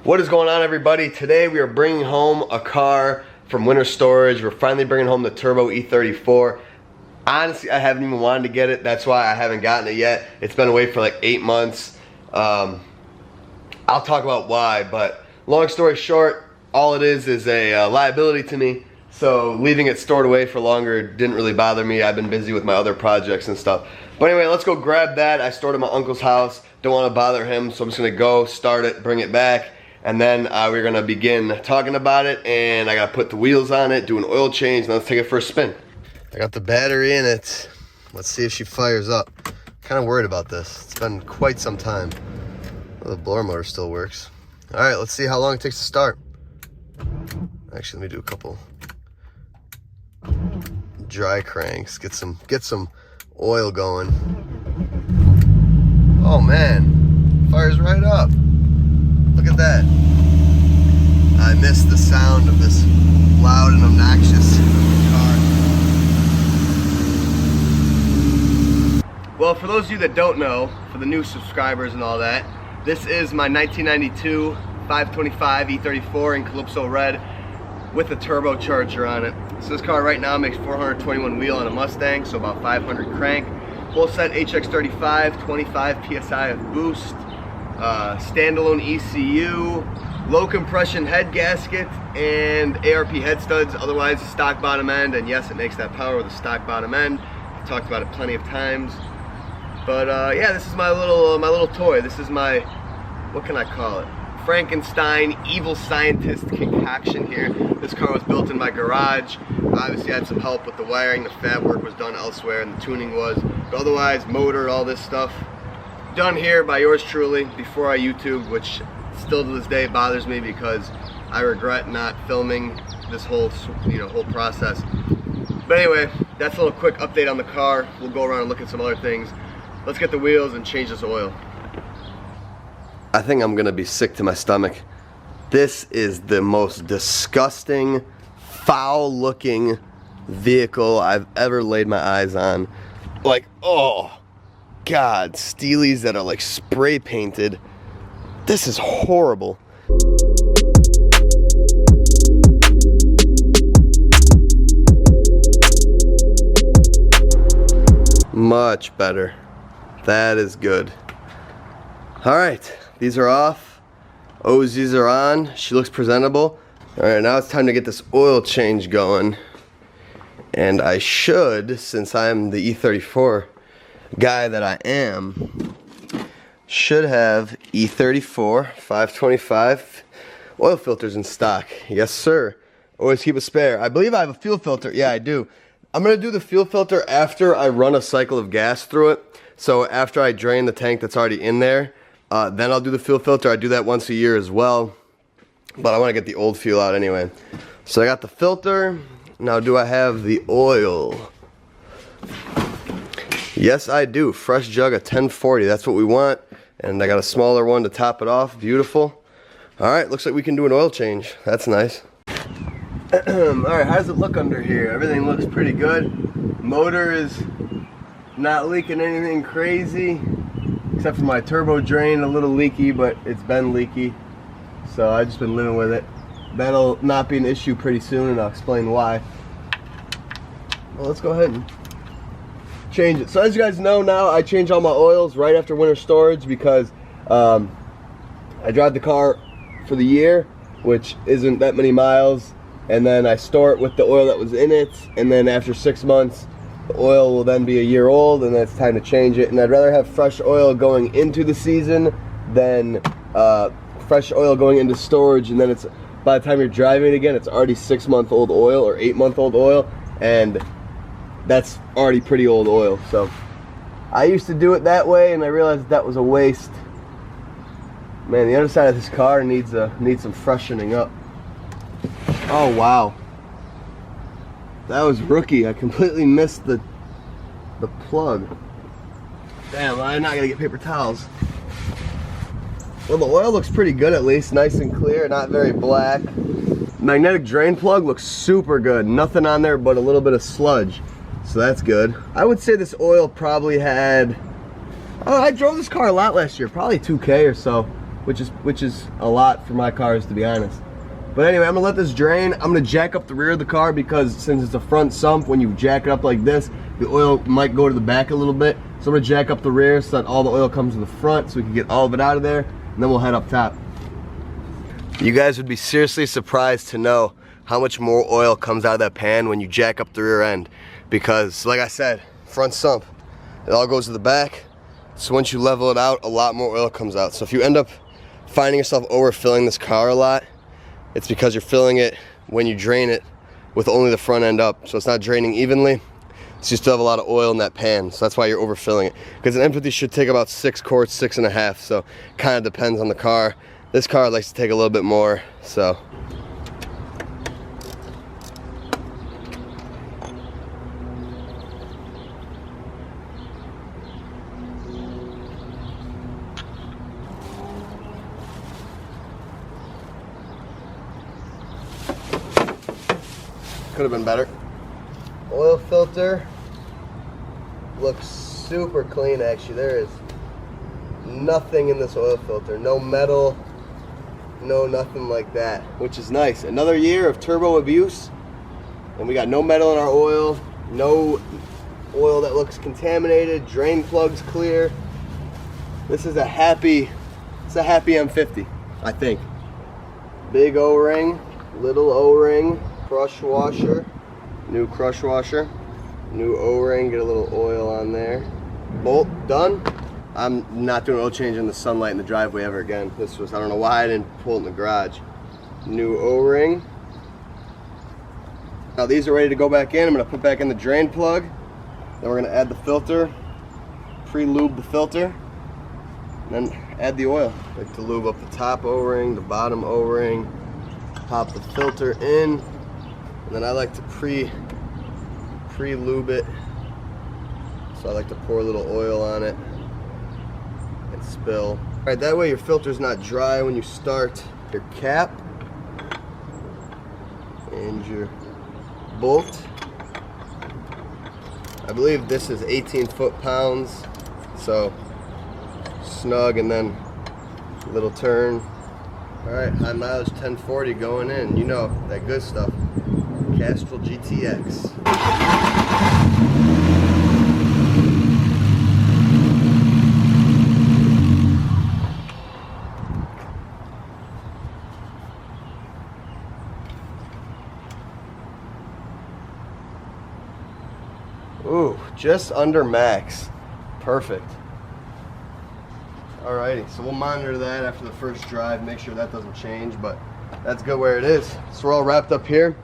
What is going on, everybody? Today we are bringing home a car from winter storage. We're finally bringing home the Turbo E34. Honestly, I haven't even wanted to get it. That's why I haven't gotten it yet. It's been away for like 8 months. I'll talk about why, but long story short, all it is a liability to me. So leaving it stored away for longer didn't really bother me. I've been busy with my other projects and stuff. But anyway, let's go grab that. I stored it at my uncle's house. Don't want to bother him, so I'm just gonna go start it, bring it back, and then we're gonna begin talking about it. And I gotta put the wheels on it, do an oil change, and let's take it for a spin. I got the battery in it. Let's see if she fires up. Kind of worried about this. It's been quite some time. Well, the blower motor still works. All right, let's see how long it takes to start. Actually, let me do a couple dry cranks. Get some oil going. Oh man, fires right up. Look at that. I missed the sound of this loud and obnoxious car. Well, for those of you that don't know, for the new subscribers and all that, this is my 1992 525 E34 in Calypso Red with a turbocharger on it. So this car right now makes 421 wheel on a Mustang, so about 500 crank. Full set HX35, 25 PSI of boost, standalone ECU, low compression head gasket, and ARP head studs, otherwise stock bottom end. And yes, it makes that power with a stock bottom end. I've talked about it plenty of times. But yeah, this is my little toy. This is my, what can I call it? Frankenstein evil scientist concoction here. This car was built in my garage. Obviously I had some help with the wiring. The fab work was done elsewhere and the tuning was. But otherwise, motor, all this stuff done here by yours truly before I YouTube, which still to this day bothers me because I regret not filming this whole whole process. But anyway, that's a little quick update on the car. We'll go around and look at some other things. Let's get the wheels and change this oil. I think I'm gonna be sick to my stomach. This is the most disgusting, foul-looking vehicle I've ever laid my eyes on. Like, oh God, Steelies that are like spray painted. This is horrible. Much better. That is good. All right, these are off. OZs are on. She looks presentable. All right, now it's time to get this oil change going. And I should, since I'm the E34 guy that I am, should have E34 525 oil filters in stock. Yes, sir. Always keep a spare. I believe I have a fuel filter. Yeah, I do. I'm gonna do the fuel filter after I run a cycle of gas through it. So after I drain the tank that's already in there, then I'll do the fuel filter. I do that once a year as well, but I want to get the old fuel out anyway. So I got the filter. Now do I have the oil? Yes, I do. Fresh jug of 1040. That's what we want. And I got a smaller one to top it off. Beautiful. All right, looks like we can do an oil change. That's nice. All right, how does it look under here? Everything looks pretty good. Motor is not leaking anything crazy, except for my turbo drain, a little leaky, but it's been leaky, so I've just been living with it. That'll not be an issue pretty soon, and I'll explain why. Well, let's go ahead and change it. So as you guys know now, I change all my oils right after winter storage because I drive the car for the year, which isn't that many miles, and then I store it with the oil that was in it, and then after 6 months, the oil will then be a year old, and then it's time to change it. And I'd rather have fresh oil going into the season than fresh oil going into storage, and then it's, by the time you're driving it again, it's already 6-month-old oil or 8-month-old oil, and that's already pretty old oil. So I used to do it that way, and I realized that was a waste. Man, the underside of this car needs some freshening up. Oh wow. That was rookie. I completely missed the plug. Damn, I'm not gonna get paper towels. Well, the oil looks pretty good at least. Nice and clear, not very black. Magnetic drain plug looks super good. Nothing on there but a little bit of sludge. So that's good. I would say this oil probably had, oh, I drove this car a lot last year, probably 2K or so. which is a lot for my cars, to be honest. But anyway, I'm gonna let this drain. I'm gonna jack up the rear of the car because since it's a front sump, when you jack it up like this, the oil might go to the back a little bit. So I'm gonna jack up the rear so that all the oil comes to the front so we can get all of it out of there, and then we'll head up top. You guys would be seriously surprised to know how much more oil comes out of that pan when you jack up the rear end. Because like I said, front sump, it all goes to the back. So once you level it out, a lot more oil comes out. So if you end up finding yourself overfilling this car a lot, it's because you're filling it when you drain it with only the front end up. So it's not draining evenly. So you still have a lot of oil in that pan. So that's why you're overfilling it. Because an M50 should take about 6 quarts, 6.5. So kind of depends on the car. This car likes to take a little bit more, so. Could have been better. Oil filter looks super clean actually. There is nothing in this oil filter. No metal, no nothing like that, which is nice. Another year of turbo abuse and we got no metal in our oil, no oil that looks contaminated, drain plugs clear. This is a happy, it's a happy M50, I think. Big O-ring, little O-ring, crush washer, new crush washer, new O-ring, get a little oil on there. Bolt done. I'm not doing oil change in the sunlight in the driveway ever again. This was, I don't know why I didn't pull it in the garage. New O-ring. Now these are ready to go back in. I'm gonna put back in the drain plug. Then we're gonna add the filter, pre-lube the filter, and then add the oil. I like to lube up the top O-ring, the bottom O-ring, pop the filter in, and then I like to pre-lube it. So I like to pour a little oil on it and spill. All right, that way your filter's not dry when you start. Your cap and your bolt. I believe this is 18 foot-pounds, so snug and then a little turn. All right, high mileage 1040 going in. You know, that good stuff. Castrol GTX. Ooh, just under max. Perfect. Alrighty, so we'll monitor that after the first drive, make sure that doesn't change, but that's good where it is. So we're all wrapped up here.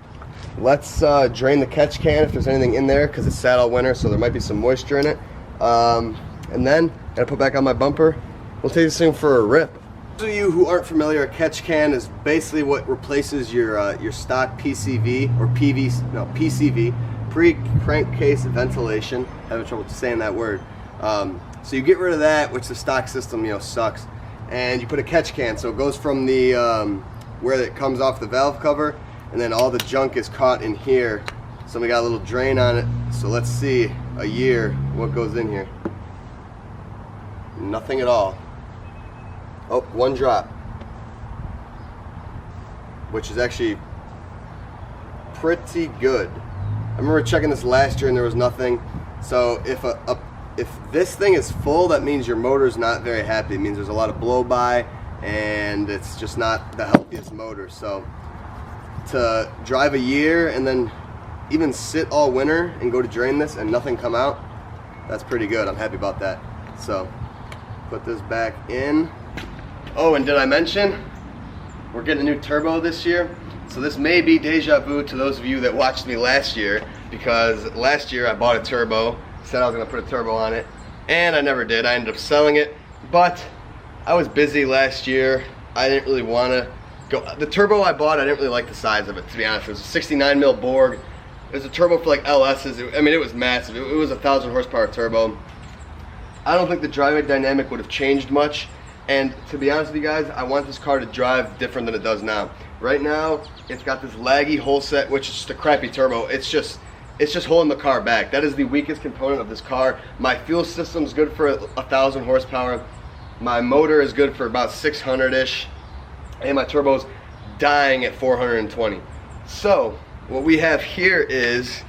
Let's drain the catch can if there's anything in there, because it's sat all winter, so there might be some moisture in it. And then, gotta put back on my bumper. We'll take this thing for a rip. Those of you who aren't familiar, a catch can is basically what replaces your stock PCV, or PCV, pre-crankcase ventilation. Having trouble saying that word. So you get rid of that, which the stock system, you know, sucks, and you put a catch can. So it goes from the where it comes off the valve cover, and then all the junk is caught in here. So we got a little drain on it. So let's see a year what goes in here. Nothing at all. Oh, one drop, which is actually pretty good. I remember checking this last year and there was nothing. So if this thing is full, that means your motor's not very happy. It means there's a lot of blow by and it's just not the healthiest motor. So to drive a year and then even sit all winter and go to drain this and nothing come out, that's pretty good. I'm happy about that. So put this back in. Oh, and did I mention we're getting a new turbo this year? So this may be deja vu to those of you that watched me last year, because last year I bought a turbo, said I was gonna put a turbo on it, and I never did. I ended up selling it, but I was busy last year. I didn't really wanna go. The turbo I bought, I didn't really like the size of it, to be honest. It was a 69 mil Borg. It was a turbo for like LS's. I mean, it was massive. It was a 1,000 horsepower turbo. I don't think the driving dynamic would have changed much. And to be honest with you guys, I want this car to drive different than it does now. Right now, it's got this laggy hole set, which is just a crappy turbo. It's just holding the car back. That is the weakest component of this car. My fuel system's good for 1,000 horsepower. My motor is good for about 600-ish, and my turbo's dying at 420. So what we have here is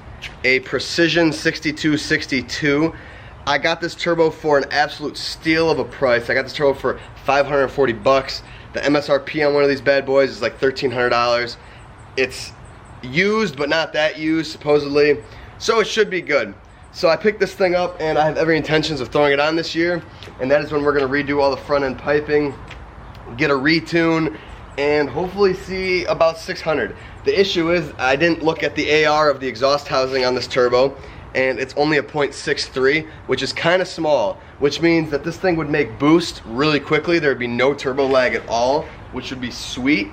a Precision 6262. I got this turbo for an absolute steal of a price. I got this turbo for 540 bucks. The MSRP on one of these bad boys is like $1,300. It's used, but not that used, supposedly. So it should be good. So I picked this thing up, and I have every intentions of throwing it on this year. And that is when we're gonna redo all the front end piping, get a retune, and hopefully see about 600. The issue is I didn't look at the AR of the exhaust housing on this turbo, and it's only a 0.63, which is kind of small, which means that this thing would make boost really quickly. There would be no turbo lag at all, which would be sweet.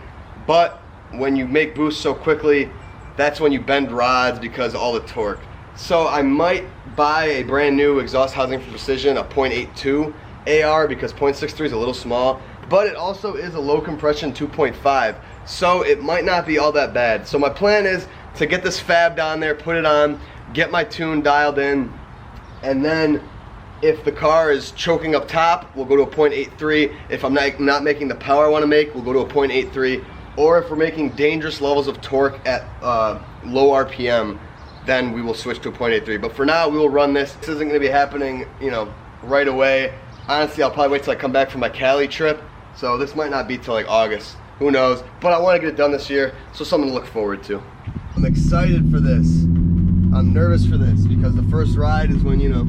But when you make boost so quickly, that's when you bend rods because of all the torque. So I might buy a brand new exhaust housing from Precision, a 0.82 AR, because 0.63 is a little small, but it also is a low compression 2.5, so it might not be all that bad. So my plan is to get this fabbed on there, put it on, get my tune dialed in, and then if the car is choking up top, we'll go to a 0.83. If I'm not making the power I want to make, we'll go to a 0.83. Or if we're making dangerous levels of torque at low RPM, then we will switch to a 0.83. But for now, we will run this. This isn't going to be happening, you know, right away. Honestly, I'll probably wait till I come back from my Cali trip. So this might not be till like August. Who knows? But I want to get it done this year, so something to look forward to. I'm excited for this. I'm nervous for this because the first ride is when, you know,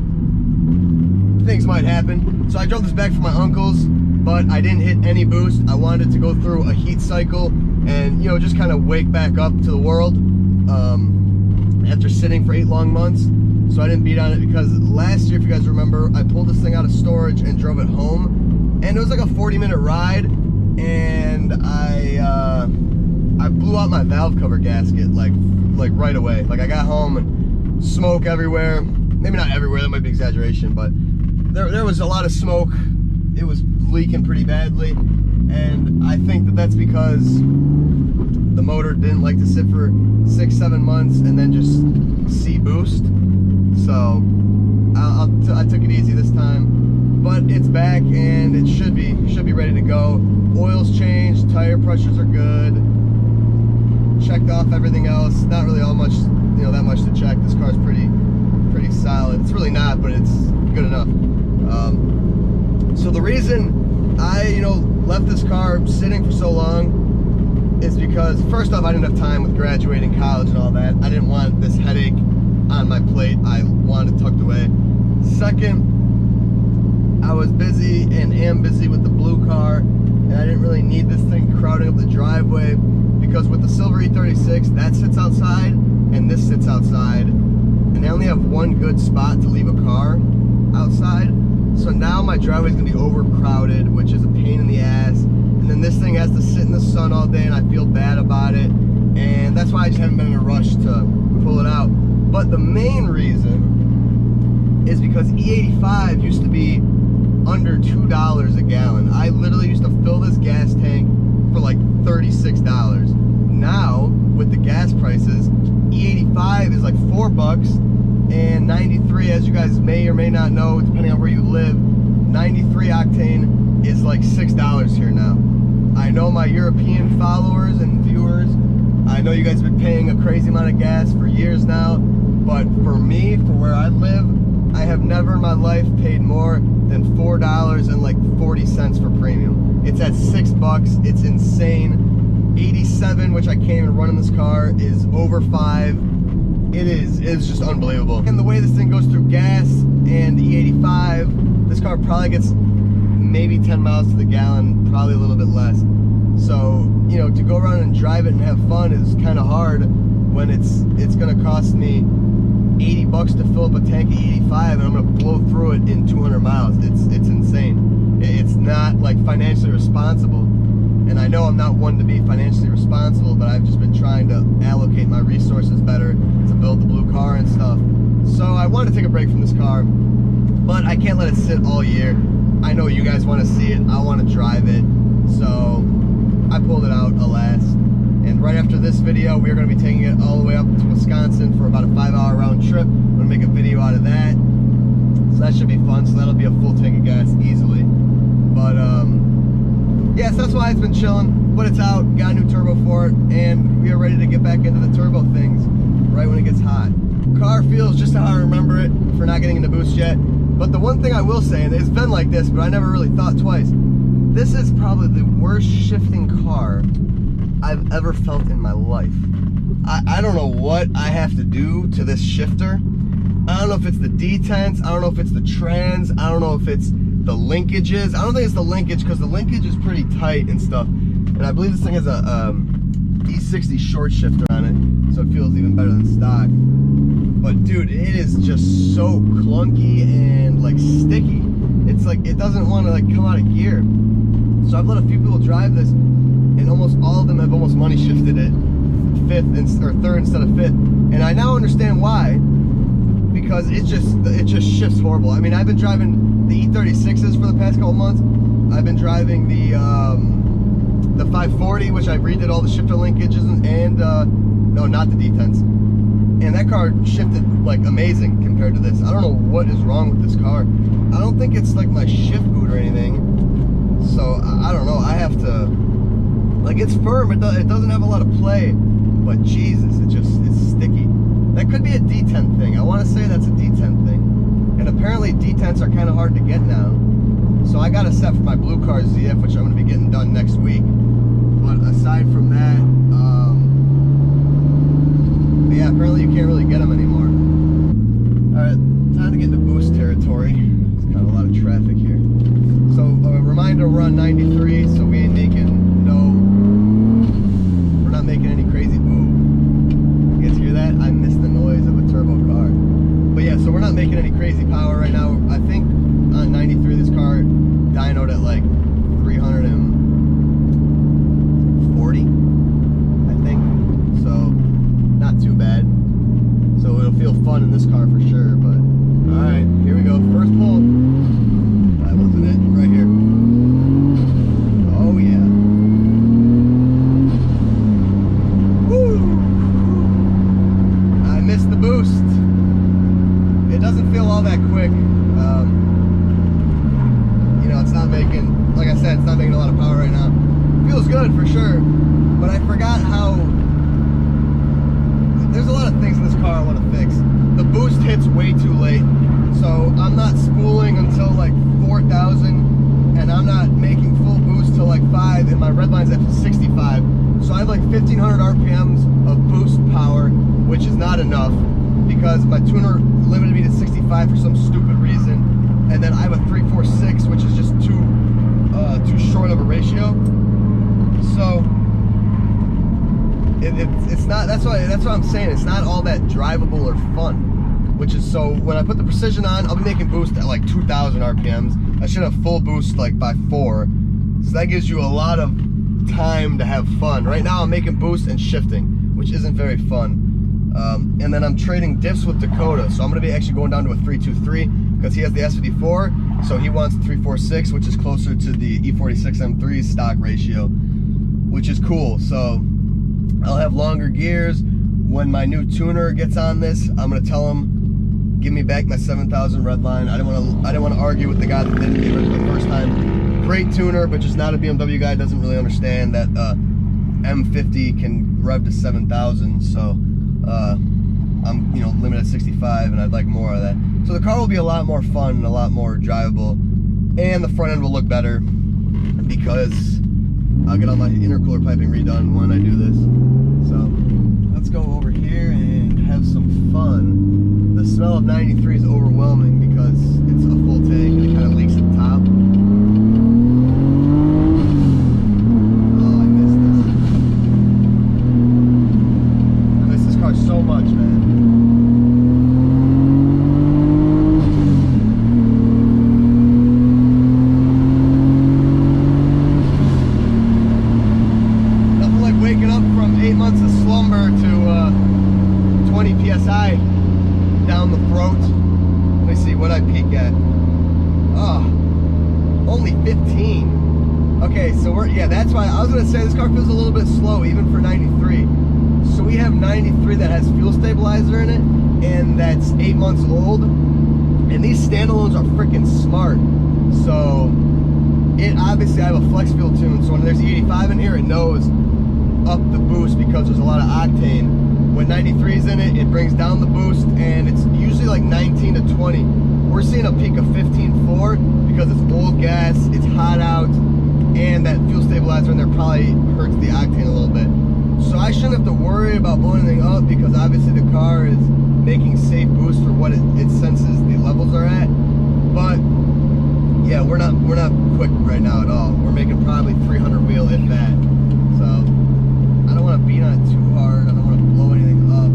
things might happen. So I drove this back from my uncle's, but I didn't hit any boost. I wanted it to go through a heat cycle and, you know, just kind of wake back up to the world after sitting for 8 long months. So I didn't beat on it because last year, if you guys remember, I pulled this thing out of storage and drove it home, and it was like a 40-minute ride, and I blew out my valve cover gasket like right away. Like I got home and smoke everywhere. Maybe not everywhere, that might be exaggeration, but there was a lot of smoke. It was leaking pretty badly, and I think that that's because the motor didn't like to sit for 6-7 months and then just see boost. So I took it easy this time, but it's back and it should be ready to go. Oil's changed, tire pressures are good, checked off everything else. Not really all much, you know, that much to check. This car's pretty solid. It's really not, but it's good enough. So the reason I, you know, left this car sitting for so long is because, first off, I didn't have time with graduating college and all that. I didn't want this headache on my plate. I wanted it tucked away. Second, I was busy and am busy with the blue car, and I didn't really need this thing crowding up the driveway, because with the silver E36, that sits outside and this sits outside, and I only have one good spot to leave a car outside. So now my driveway's gonna be overcrowded, which is a pain in the ass. And then this thing has to sit in the sun all day, and I feel bad about it. And that's why I just haven't been in a rush to pull it out. But the main reason is because E85 used to be under $2 a gallon. I literally used to fill this gas tank for like $36. Now, with the gas prices, E85 is like $4. And 93, as you guys may or may not know, depending on where you live, 93 octane is like $6 here now. I know my European followers and viewers, I know you guys have been paying a crazy amount of gas for years now, but for me, for where I live, I have never in my life paid more than $4.40 for premium. It's at $6, it's insane. 87, which I can't even run in this car, is over 5. It's just unbelievable. And the way this thing goes through gas and E85, this car probably gets maybe 10 miles to the gallon, probably a little bit less. So, you know, to go around and drive it and have fun is kind of hard when it's gonna cost me $80 to fill up a tank of E85, and I'm gonna blow through it in 200 miles. It's insane. It's not like financially responsible. And I know I'm not one to be financially responsible, but I've just been trying to allocate my resources better to build the blue car and stuff. So I want to take a break from this car, but I can't let it sit all year. I know you guys want to see it. I want to drive it. So I pulled it out, alas. And right after this video, we're going to be taking it all the way up to Wisconsin for about a 5-hour round trip. I'm going to make a video out of that. So that should be fun. So that'll be a full tank of gas easily. But yeah, so that's why it's been chilling. But it's out, got a new turbo for it, and we are ready to get back into the turbo things right when it gets hot. Car feels just how I remember it for not getting into boost yet. But the one thing I will say, and it's been like this, but I never really thought twice, this is probably the worst shifting car I've ever felt in my life. I don't know what I have to do to this shifter. I don't know if it's the detents, I don't know if it's the trans, I don't know if it's the linkages. I don't think it's the linkage, because the linkage is pretty tight and stuff. And I believe this thing has a E60 short shifter on it, so it feels even better than stock. But dude, it is just so clunky and like sticky. It's like it doesn't want to like come out of gear. So I've let a few people drive this, and almost all of them have almost money shifted it third instead of fifth. And I now understand why, because it just shifts horrible. I mean, I've been driving the E36s for the past couple months. I've been driving the 540, which I redid all the shifter linkages and no, not the detents. And that car shifted like amazing compared to this. I don't know what is wrong with this car. I don't think it's like my shift boot or anything. So I don't know. I have to, like, it's firm. It doesn't have a lot of play, but Jesus, it's sticky. That could be a detent thing. I want to say that's a detent thing. And apparently detents are kind of hard to get now. So I got a set for my blue car ZF, which I'm going to be getting done next week. But aside from that, yeah, apparently you can't really get them anymore. Alright, time to get into boost territory. There's kind of a lot of traffic here. So a reminder, we're on 93, so we ain't making we're not making any crazy You guys hear that? I miss the noise of a turbo car. But yeah, so we're not making any crazy power right now. I think on 93 this car dynoed at like 340, I think. So not too bad. So it'll feel fun in this car for sure. But alright, here we go. First pull. That wasn't it. Right here. Oh yeah. Woo! I missed the boost. It doesn't feel all that quick. You know, it's not making, like I said, it's not making a lot of power right now. It feels good for sure, but I forgot how. There's a lot of things in this car I want to fix. The boost hits way too late, so I'm not spooling until like 4,000, and I'm not making full boost till like 5, and my red line's at 65. So I have like 1,500 RPMs of boost power, which is not enough because my tuner limited me to 65 for some stupid reason, and then I have a 346, which is just too short of a ratio. So it's not. That's what I'm saying. It's not all that drivable or fun. Which is, so when I put the precision on, I'll be making boost at like 2,000 RPMs. I should have full boost like by 4. So that gives you a lot of time to have fun. Right now I'm making boost and shifting, which isn't very fun. And then I'm trading diffs with Dakota. So I'm going to be actually going down to a 323 because he has the S54. So he wants 346, which is closer to the E46 M3 stock ratio, which is cool. So I'll have longer gears. When my new tuner gets on this, I'm going to tell him, give me back my 7,000 red line. I didn't want to argue with the guy that didn't give it the first time. Great tuner, but just not a BMW guy. Doesn't really understand that M50 can rev to 7,000. So I'm limited at 65, and I'd like more of that. So the car will be a lot more fun and a lot more drivable, and the front end will look better because I'll get all my intercooler piping redone when I do this. So let's go over here and have some fun. The smell of 93 is overwhelming because it's a full tank and it kind of leaks at the top. Oh, I miss this car so much, man. Nothing like waking up from 8 months of slumber to 20 PSI down the throat. Let me see what I peak at. Oh, only 15. Okay, so that's why I was gonna say this car feels a little bit slow even for 93. So we have 93 that has fuel stabilizer in it, and that's 8 months old. And these standalones are freaking smart. So it obviously, I have a flex fuel tune, so when there's E85 in here, it knows up the boost because there's a lot of octane. When 93 is in it, it brings down the boost, and it's usually like 19 to 20. We're seeing a peak of 15.4 because it's old gas, it's hot out, and that fuel stabilizer in there probably hurts the octane a little bit. So I shouldn't have to worry about blowing anything up because obviously the car is making safe boost for what it senses the levels are at. But yeah, we're not quick right now at all. We're making probably 300 wheel if that. So I don't want to beat on it too hard. I don't want to blow anything up.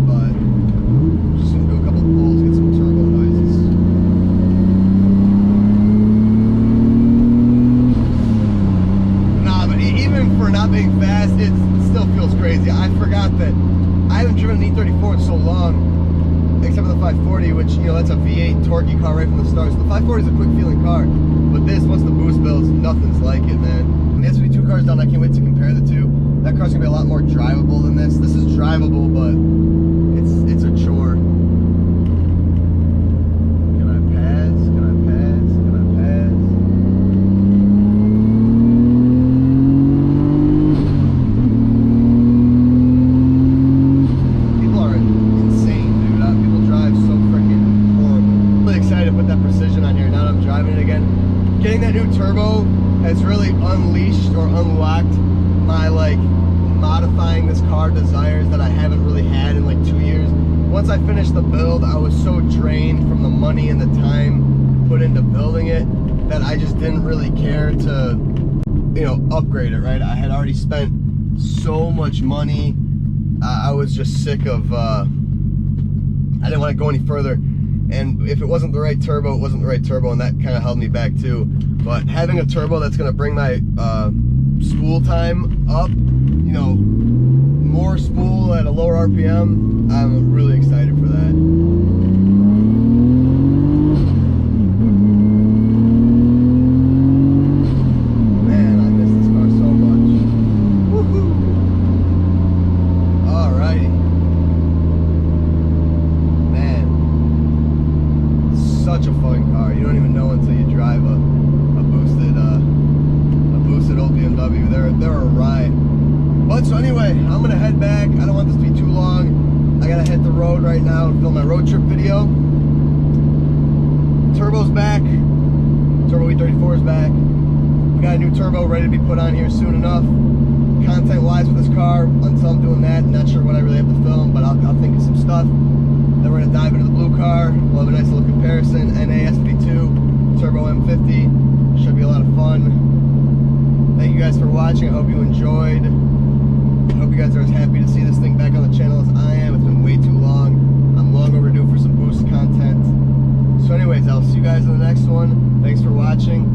But I'm just gonna do a couple pulls, get some turbo noises. Nah, but even for not being fast, it still feels crazy. I forgot that I haven't driven an E34 in so long, except for the 540, which, you know, that's a V8 torquey car right from the start. So the 540 is a quick feeling car, but this, once the boost builds, nothing's like it, man. When the SV2 car's done, I can't wait to compare the two. That car's gonna be a lot more drivable than this. This is drivable, but it's a chore. Can I pass? Can I pass? Can I pass? People are insane, dude. People drive so freaking horrible. I'm really excited to put that precision on here now that I'm driving it again. Getting that new turbo has really unleashed or unlocked my like modifying this car desires that I haven't really had in like 2 years. Once I finished the build, I was so drained from the money and the time put into building it that I just didn't really care to, you know, upgrade it, right? I had already spent so much money. I was just sick of, I didn't want to go any further. And if it wasn't the right turbo, it wasn't the right turbo, and that kind of held me back too. But having a turbo that's going to bring my spool time up, you know, more spool at a lower RPM, I'm really excited for that. Man, I miss this car so much. Woohoo! Alrighty. Man, such a fun car. You don't even know until you drive a boosted old BMW. They're a ride. But so anyway, I'm gonna head back. I don't want this to be too long. I gotta hit the road right now and film my road trip video. Turbo's back. Turbo E34 is back. We got a new turbo ready to be put on here soon enough. Content wise with this car, until I'm doing that, not sure what I really have to film, but I'll think of some stuff. Then we're gonna dive into the blue car. We'll have a nice little comparison. NA SV2, Turbo M50. Should be a lot of fun. Thank you guys for watching. I hope you enjoyed. I hope you guys are as happy to see this thing back on the channel as I am. It's been way too long. I'm long overdue for some boost content. So anyways, I'll see you guys in the next one. Thanks for watching.